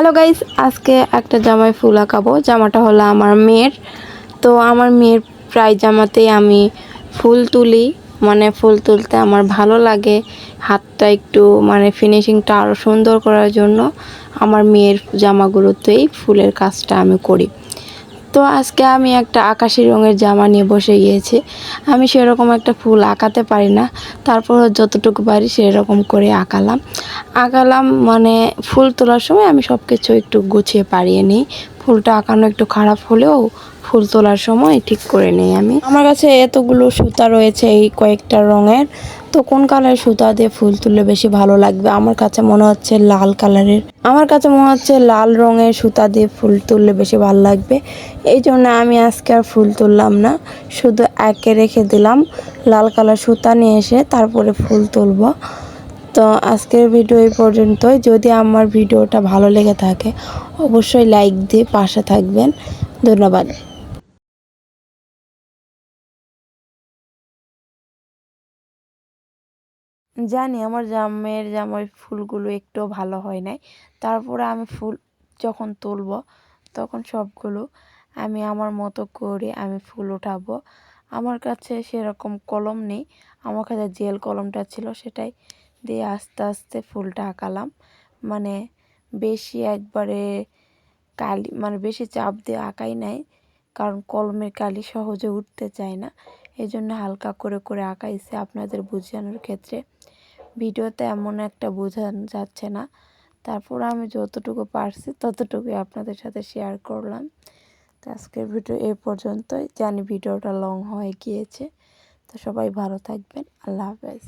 Hello guys, আজকে একটা জামায় ফুল আঁকাবো। জামাটা হলো আমার মেয়ের। তো আমার মেয়ের প্রায় জামাতেই আমি ফুল তুলি। ফুল তুলতে আমার ভালো লাগে। হাতটা একটু ফিনিশিংটা আরও সুন্দর করার জন্য আমার মেয়ের জামাগুলোতেই ফুলের কাজটা আমি করি। তো আজকে আমি একটা আকাশি রঙের জামা নিয়ে বসে গিয়েছি। আমি সেরকম একটা ফুল আঁকাতে পারি না, তারপর যতটুকু পারি সেরকম করে আঁকালাম। ফুল তোলার সময় আমি সব কিছু একটু গুছিয়ে পারিয়ে নিই। ফুলটা আঁকানো একটু খারাপ হলেও ফুল তোলার সময় ঠিক করে নিই আমি। আমার কাছে এতগুলো সুতা রয়েছে এই কয়েকটা রঙের। তো কোন কালারের সুতা দিয়ে ফুল তুললে বেশি ভালো লাগবে? আমার কাছে মনে হচ্ছে লাল রঙের সুতা দিয়ে ফুল তুললে বেশি ভালো লাগবে। এই জন্য আমি আজকে আর ফুল তুললাম না, শুধু একে রেখে দিলাম। লাল কালার সুতা নিয়ে এসে তারপরে ফুল তুলব। তো আজকের ভিডিও এই পর্যন্তই। যদি আমার ভিডিওটা ভালো লেগে থাকে অবশ্যই লাইক দিয়ে পাশে থাকবেন। ধন্যবাদ। জানি আমার জামাই ফুলগুলো একটু ভালো হয় নাই, তারপরে আমি ফুল যখন তুলব তখন সবগুলো আমি আমার মতো করে আমি ফুল উঠাবো। আমার কাছে সেরকম কলম নেই, আমার কাছে জেল কলমটা ছিল, সেটাই দিয়ে আস্তে আস্তে ফুলটা আঁকালাম। মানে বেশি একবারে কালি বেশি চাপ দিয়ে আঁকাই নাই, কারণ কলমের কালি সহজে উঠতে চায় না। এই জন্য হালকা করে করে আঁকাইছে আপনাদের বোঝানোর ক্ষেত্রে। ভিডিওতে এমন একটা বোঝানো যাচ্ছে না, তারপর আমি যতটুকু পারছি ততটুকুই আপনাদের সাথে শেয়ার করলাম। তো আজকের ভিডিও এ পর্যন্তই। জানি ভিডিওটা লং হয়ে গিয়েছে। তো সবাই ভালো থাকবেন। আল্লাহ হাফেজ।